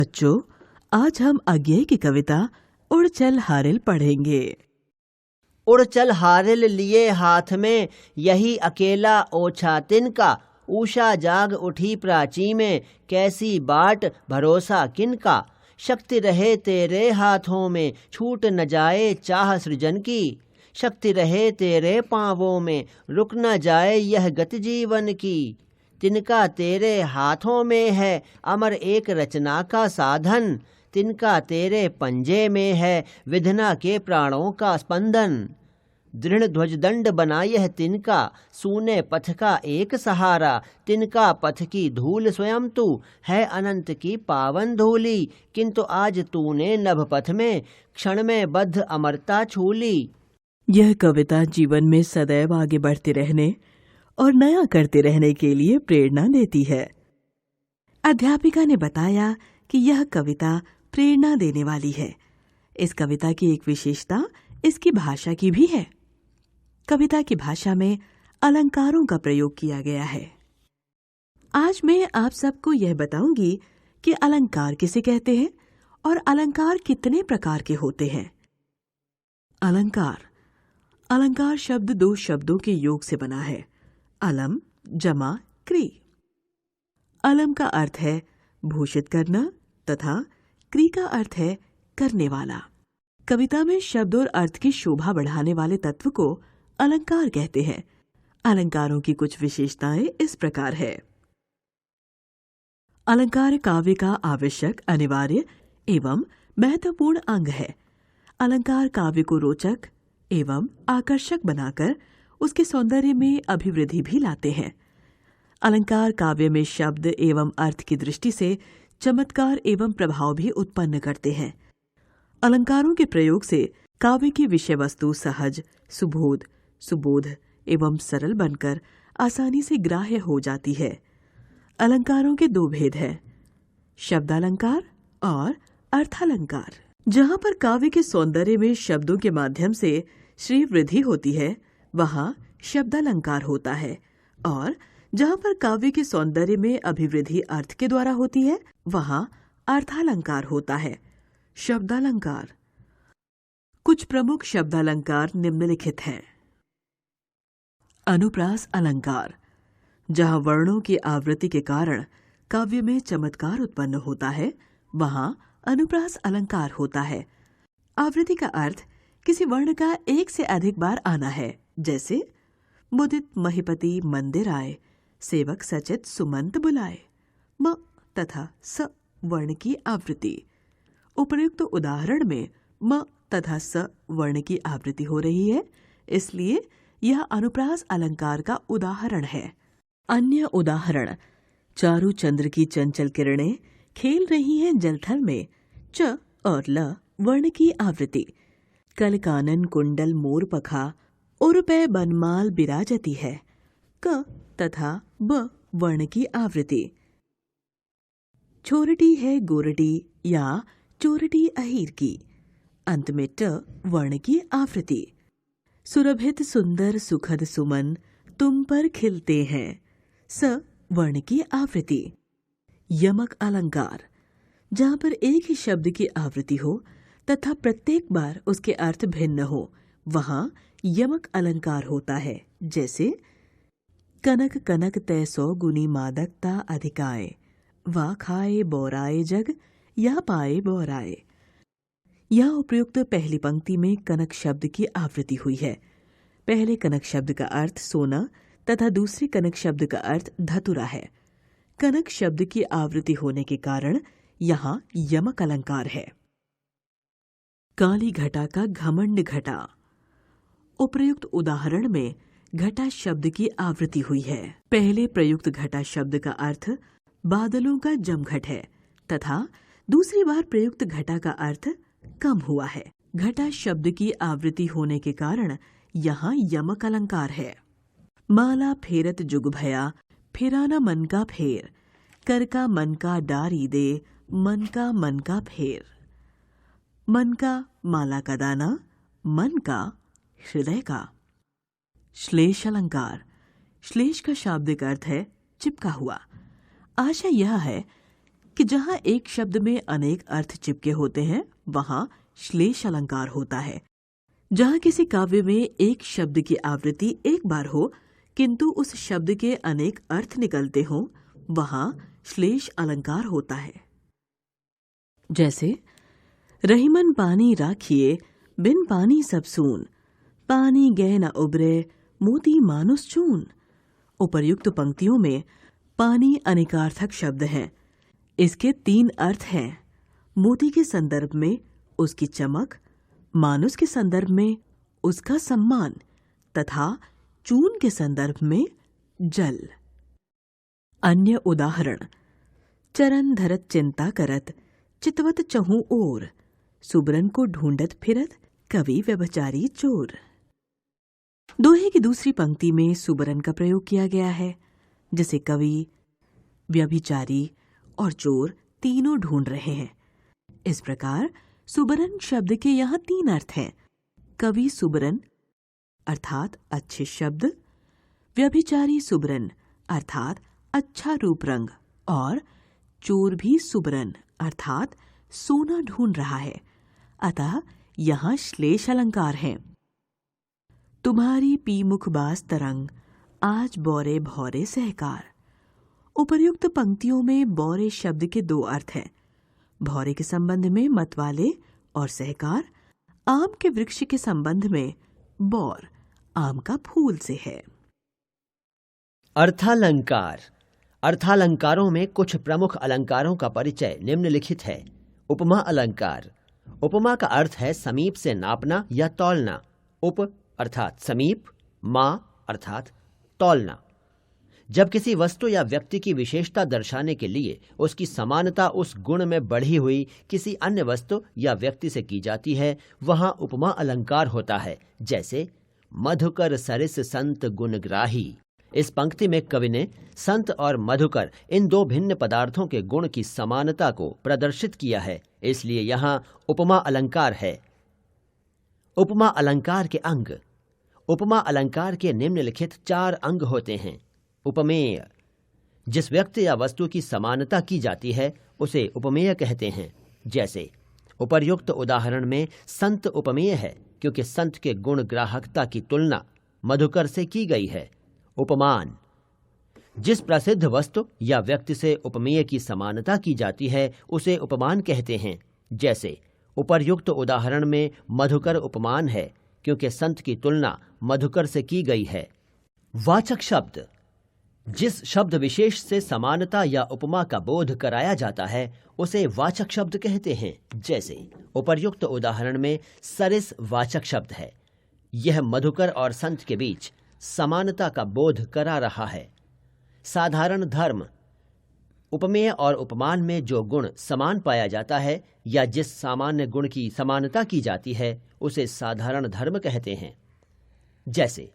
बच्चों, आज हम अज्ञेय की कविता उड़ चल हारिल पढ़ेंगे। उड़ चल हारिल लिए हाथ में, यही अकेला ओछा तिनका। ऊषा जाग उठी प्राची में, कैसी बाट भरोसा किनका। शक्ति रहे तेरे हाथों में, छूट न जाए चाह सृजन की। शक्ति रहे तेरे पांवों में, रुक न जाए यह गति जीवन की। तिनका तेरे हाथों में है अमर एक रचना का साधन। तिनका तेरे पंजे में है विधना के प्राणों का स्पंदन। दृढ़ ध्वजदंड बना यह तिनका, सूने पथ का एक सहारा। तिनका पथ की धूल स्वयं तू, है अनंत की पावन धूली। किंतु आज तूने नभ पथ में, क्षण में बद्ध अमरता छूली। यह कविता जीवन में सदैव आगे बढ़ते रहने और नया करते रहने के लिए प्रेरणा देती है। अध्यापिका ने बताया कि यह कविता प्रेरणा देने वाली है। इस कविता की एक विशेषता इसकी भाषा की भी है। कविता की भाषा में अलंकारों का प्रयोग किया गया है। आज मैं आप सबको यह बताऊंगी कि अलंकार किसे कहते हैं और अलंकार कितने प्रकार के होते हैं। अलंकार शब्द दो शब्दों के योग से बना है, अलम जमा क्री। अलम का अर्थ है भूषित करना तथा क्री का अर्थ है करने वाला। कविता में शब्द और अर्थ की शोभा बढ़ाने वाले तत्व को अलंकार कहते हैं। अलंकारों की कुछ विशेषताएं इस प्रकार है। अलंकार काव्य का आवश्यक, अनिवार्य एवं महत्वपूर्ण अंग है। अलंकार काव्य को रोचक एवं आकर्षक बनाकर उसके सौंदर्य में अभिवृद्धि भी लाते हैं। अलंकार काव्य में शब्द एवं अर्थ की दृष्टि से चमत्कार एवं प्रभाव भी उत्पन्न करते हैं। अलंकारों के प्रयोग से काव्य की विषय वस्तु सहज, सुबोध एवं सरल बनकर आसानी से ग्राह्य हो जाती है। अलंकारों के दो भेद हैं, शब्दालंकार और अर्थालंकार। जहाँ पर काव्य के सौंदर्य में शब्दों के माध्यम से श्री वृद्धि होती है, वहाँ शब्दालंकार होता है, और जहाँ पर काव्य के सौंदर्य में अभिवृद्धि अर्थ के द्वारा होती है, वहाँ अर्थालंकार होता है। शब्दालंकार। कुछ प्रमुख शब्दालंकार निम्नलिखित हैं। अनुप्रास अलंकार, जहाँ वर्णों की आवृत्ति के कारण काव्य में चमत्कार उत्पन्न होता है, वहाँ अनुप्रास अलंकार होता है। आवृत्ति का अर्थ किसी वर्ण का एक से अधिक बार आना है, जैसे मुदित महिपति मंदिर आए, सेवक सचित सुमंत बुलाए। म तथा स वर्ण की आवृत्ति। उपर्युक्त उदाहरण में म तथा स वर्ण की आवृत्ति हो रही है, इसलिए यह अनुप्रास अलंकार का उदाहरण है। अन्य उदाहरण, चारु चंद्र की चंचल किरणें खेल रही हैं जलथल में, च और ल वर्ण की आवृत्ति। कल कानन कुंडल मोर पखा, उर्पे बनमाल बिराजती है, क तथा ब वर्ण की आवृत्ति। छोरटी है गोरटी या चोरटी अहीर की, अंत में ट वर्ण की आवृत्ति। सुरभित सुंदर सुखद सुमन तुम पर खिलते हैं, स वर्ण की आवृत्ति। यमक अलंकार, जहाँ पर एक ही शब्द की आवृत्ति हो तथा प्रत्येक बार उसके अर्थ भिन्न हो, वहाँ यमक अलंकार होता है, जैसे कनक कनक तय 100 गुनी मादकता अधिकाए, वा खाए बोराए जग या पाए बोराए। यहाँ उपयुक्त पहली पंक्ति में कनक शब्द की आवृत्ति हुई है। पहले कनक शब्द का अर्थ सोना तथा दूसरे कनक शब्द का अर्थ धतुरा है। कनक शब्द की आवृत्ति होने के कारण यहाँ यमक अलंकार है। काली घटा का घमंड घटा। उपर्युक्त उदाहरण में घटा शब्द की आवृत्ति हुई है। पहले प्रयुक्त घटा शब्द का अर्थ बादलों का जमघट है तथा दूसरी बार प्रयुक्त घटा का अर्थ कम हुआ है। घटा शब्द की आवृत्ति होने के कारण यहाँ यमक अलंकार है। माला फेरत जुग भया, फेराना मन का फेर, कर का मन का डारी दे, मन का फेर। मन का माला का दाना, मन का हृदय का। श्लेष अलंकार। श्लेष का शाब्दिक अर्थ है चिपका हुआ। आशा यह है कि जहाँ एक शब्द में अनेक अर्थ चिपके होते हैं वहाँ श्लेष अलंकार होता है। जहाँ किसी काव्य में एक शब्द की आवृत्ति एक बार हो किंतु उस शब्द के अनेक अर्थ निकलते हों वहाँ श्लेष अलंकार होता है। जैसे रहीमन पानी राखिए बिन पानी सब सून, पानी गए न उबरे मोती मानुस चून। उपर्युक्त पंक्तियों में पानी अनेकार्थक शब्द है। इसके 3 अर्थ हैं। मोती के संदर्भ में उसकी चमक, मानुस के संदर्भ में उसका सम्मान तथा चून के संदर्भ में जल। अन्य उदाहरण, चरण धरत चिंता करत चितवत चहु ओर, सुबरन को ढूंढत फिरत कवि व्यभिचारी चोर। दोहे की दूसरी पंक्ति में सुबरन का प्रयोग किया गया है, जिसे कवि, व्यभिचारी और चोर तीनों ढूंढ रहे हैं। इस प्रकार सुबरन शब्द के यहाँ 3 अर्थ हैं। कवि सुबरन अर्थात अच्छे शब्द, व्यभिचारी सुबरन अर्थात अच्छा रूप रंग, और चोर भी सुबरन अर्थात सोना ढूंढ रहा है। अतः यहाँ श्लेष अलंकार हैं। तुम्हारी पी मुख बास तरंग, आज बौरे भौरे सहकार। उपर्युक्त पंक्तियों में बौरे शब्द के 2 अर्थ हैं। भौरे के संबंध में मतवाले और सहकार, आम के वृक्ष के संबंध में बौर आम का फूल से है। अर्थालंकार। अर्थालंकारों में कुछ प्रमुख अलंकारों का परिचय निम्नलिखित है। उपमा अलंकार। उपमा का अर्थ है समीप से नापना या तौलना। उप अर्थात समीप, मा अर्थात तौलना। जब किसी वस्तु या व्यक्ति की विशेषता दर्शाने के लिए उसकी समानता उस गुण में बढ़ी हुई किसी अन्य वस्तु या व्यक्ति से की जाती है, वहां उपमा अलंकार होता है। जैसे मधुकर सरिस संत गुणग्राही। इस पंक्ति में कवि ने संत और मधुकर इन 2 भिन्न पदार्थों के गुण की समानता को प्रदर्शित किया है, इसलिए यहाँ उपमा अलंकार है। उपमा अलंकार के अंग। उपमा अलंकार के निम्नलिखित 4 अंग होते हैं। उपमेय। जिस व्यक्ति या वस्तु की समानता की जाती है उसे उपमेय कहते हैं। जैसे उपर्युक्त उदाहरण में संत उपमेय है क्योंकि संत के गुण ग्राहकता की तुलना मधुकर से की गई है। उपमान। जिस प्रसिद्ध वस्तु या व्यक्ति से उपमेय की समानता की जाती है उसे उपमान कहते हैं। जैसे उपर्युक्त उदाहरण में मधुकर उपमान है क्योंकि संत की तुलना मधुकर से की गई है। वाचक शब्द। जिस शब्द विशेष से समानता या उपमा का बोध कराया जाता है उसे वाचक शब्द कहते हैं। जैसे उपर्युक्त उदाहरण में सरिस वाचक शब्द है। यह मधुकर और संत के बीच समानता का बोध करा रहा है। साधारण धर्म। उपमेय और उपमान में जो गुण समान पाया जाता है या जिस सामान्य गुण की समानता की जाती है उसे साधारण धर्म कहते हैं। जैसे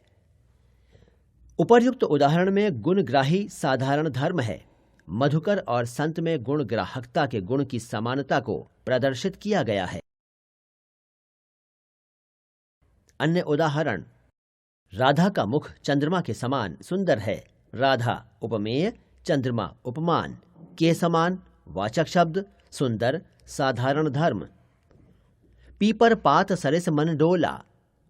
उपर्युक्त उदाहरण में गुणग्राही साधारण धर्म है। मधुकर और संत में गुण ग्राहकता के गुण की समानता को प्रदर्शित किया गया है। अन्य उदाहरण, राधा का मुख चंद्रमा के समान सुंदर है। राधा उपमेय, चंद्रमा उपमान। के समान वाचक शब्द, सुंदर साधारण धर्म। पीपर पात सरिस मन डोला।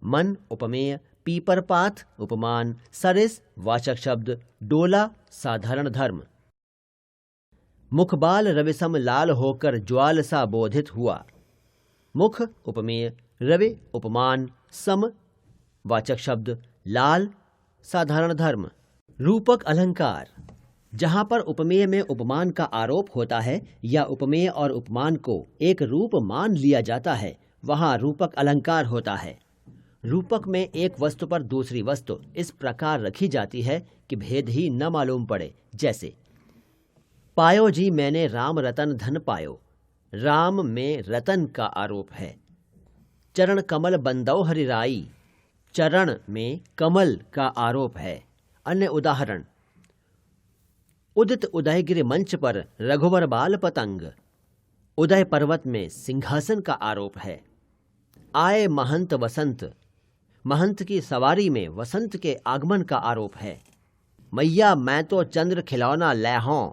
मन उपमेय, पीपर पात उपमान, सरिस वाचक शब्द, डोला साधारण धर्म। मुखबाल रविसम लाल होकर ज्वाल सा बोधित हुआ। मुख उपमेय, रवि उपमान, सम वाचक शब्द, लाल साधारण धर्म। रूपक अलंकार। जहां पर उपमेय में उपमान का आरोप होता है या उपमेय और उपमान को एक रूप मान लिया जाता है वहां रूपक अलंकार होता है। रूपक में एक वस्तु पर दूसरी वस्तु इस प्रकार रखी जाती है कि भेद ही न मालूम पड़े। जैसे पायो जी मैंने राम रतन धन पायो। राम में रतन का आरोप है। चरण कमल बंदौ हरिराई। चरण में कमल का आरोप है। अन्य उदाहरण, उदित उदयगिरि मंच पर रघुवर बाल पतंग। उदय पर्वत में सिंहासन का आरोप है। आए महंत वसंत। महंत की सवारी में वसंत के आगमन का आरोप है। मैया मैं तो चंद्र खिलौना लैहों।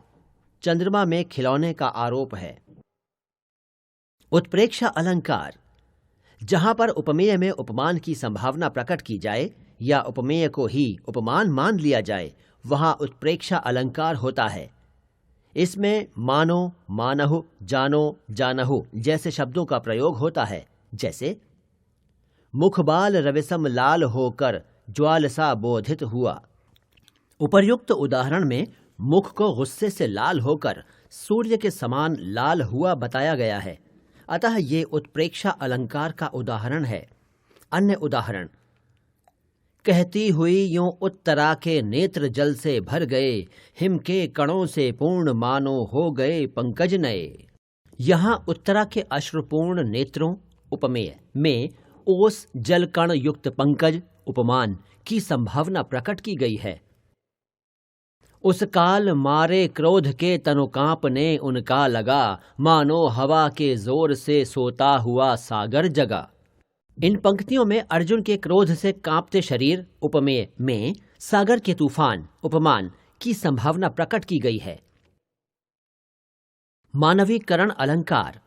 चंद्रमा में खिलौने का आरोप है। उत्प्रेक्षा अलंकार, जहां पर उपमेय में उपमान की संभावना प्रकट की जाए या उपमेय को ही उपमान मान लिया जाए, वहां उत्प्रेक्षा अलंकार होता है। इसमें मानो, मानहु, जानो, जानहु जैसे शब्दों का प्रयोग होता है। जैसे मुखबाल रविसम लाल होकर ज्वालसा बोधित हुआ। उपर्युक्त उदाहरण में मुख को गुस्से से लाल होकर सूर्य के समान लाल हुआ बताया गया है, अतः ये उत्प्रेक्षा अलंकार का उदाहरण है। अन्य उदाहरण, कहती हुई यूं उत्तरा के नेत्र जल से भर गए, हिम के कणों से पूर्ण मानो हो गए पंकज नए। यहाँ उत्तरा के अश्रुपूर्ण नेत्रों उपमेय में ओस जल कण युक्त पंकज उपमान की संभावना प्रकट की गई है। उस काल मारे क्रोध के तनु कांपने उनका लगा, मानो हवा के जोर से सोता हुआ सागर जगा। इन पंक्तियों में अर्जुन के क्रोध से कांपते शरीर उपमेय में सागर के तूफान उपमान की संभावना प्रकट की गई है। मानवीकरण अलंकार,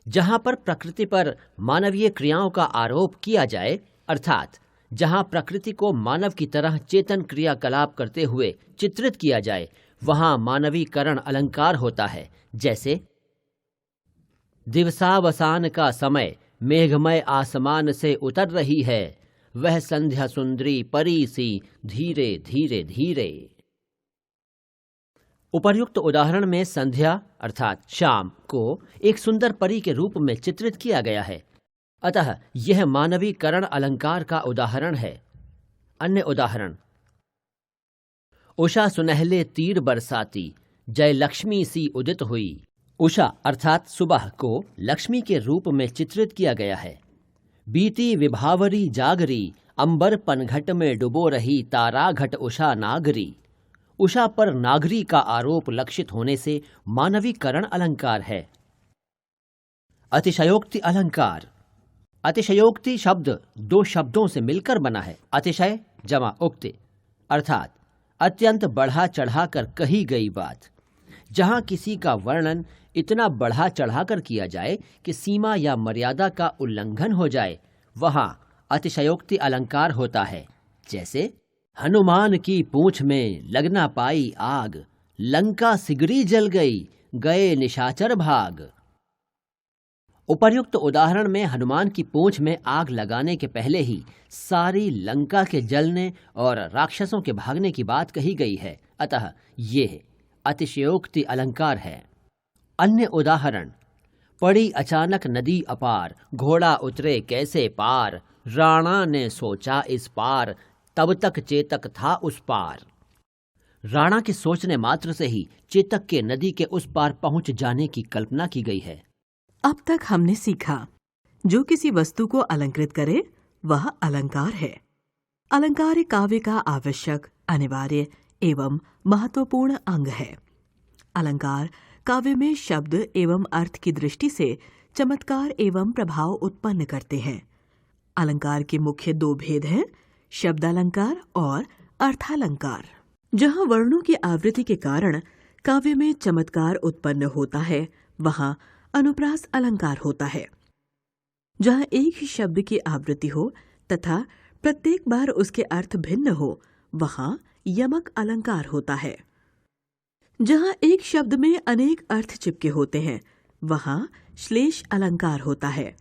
जहां पर प्रकृति पर मानवीय क्रियाओं का आरोप किया जाए, अर्थात जहां प्रकृति को मानव की तरह चेतन क्रियाकलाप करते हुए चित्रित किया जाए, वहां मानवीकरण अलंकार होता है। जैसे दिवसावसान का समय मेघमय आसमान से उतर रही है, वह संध्या सुंदरी परी सी धीरे धीरे धीरे। उपर्युक्त उदाहरण में संध्या अर्थात शाम को एक सुंदर परी के रूप में चित्रित किया गया है, अतः यह मानवीकरण अलंकार का उदाहरण है। अन्य उदाहरण, उषा सुनहले तीर बरसाती, जय लक्ष्मी सी उदित हुई। उषा अर्थात सुबह को लक्ष्मी के रूप में चित्रित किया गया है। बीती विभावरी जागरी, अंबर पनघट में डुबो रही तारा घट उषा नागरी। उषा पर नागरी का आरोप लक्षित होने से मानवीकरण अलंकार है। अतिशयोक्ति अलंकार, अतिशयोक्ति शब्द दो शब्दों से मिलकर बना है। अतिशय जमा उक्ति अर्थात अत्यंत बढ़ा चढ़ाकर कही गई बात। जहां किसी का वर्णन इतना बढ़ा चढ़ाकर किया जाए कि सीमा या मर्यादा का उल्लंघन हो जाए, वहां अतिशयोक्ति अलंकार होता है। जैसे हनुमान की पूंछ में लगना पाई आग, लंका सिगरी जल गई, गए निशाचर भाग। उपर्युक्त उदाहरण में हनुमान की पूंछ में आग लगाने के पहले ही सारी लंका के जलने और राक्षसों के भागने की बात कही गई है, अतः ये अतिशयोक्ति अलंकार है। अन्य उदाहरण, पड़ी अचानक नदी अपार, घोड़ा उतरे कैसे पार, राणा ने सोचा इस पार, तब तक चेतक था उस पार। राणा के सोचने मात्र से ही चेतक के नदी के उस पार पहुंच जाने की कल्पना की गई है। अब तक हमने सीखा, जो किसी वस्तु को अलंकृत करे वह अलंकार है। अलंकार काव्य का आवश्यक, अनिवार्य एवं महत्वपूर्ण अंग है। अलंकार काव्य में शब्द एवं अर्थ की दृष्टि से चमत्कार एवं प्रभाव उत्पन्न करते हैं। अलंकार के मुख्य दो भेद हैं, शब्दालंकार और अर्थालंकार। जहां वर्णों की आवृत्ति के कारण काव्य में चमत्कार उत्पन्न होता है, वहां अनुप्रास अलंकार होता है। जहां एक ही शब्द की आवृत्ति हो तथा प्रत्येक बार उसके अर्थ भिन्न हो, वहां यमक अलंकार होता है। जहां एक शब्द में अनेक अर्थ चिपके होते हैं, वहां श्लेष अलंकार होता है।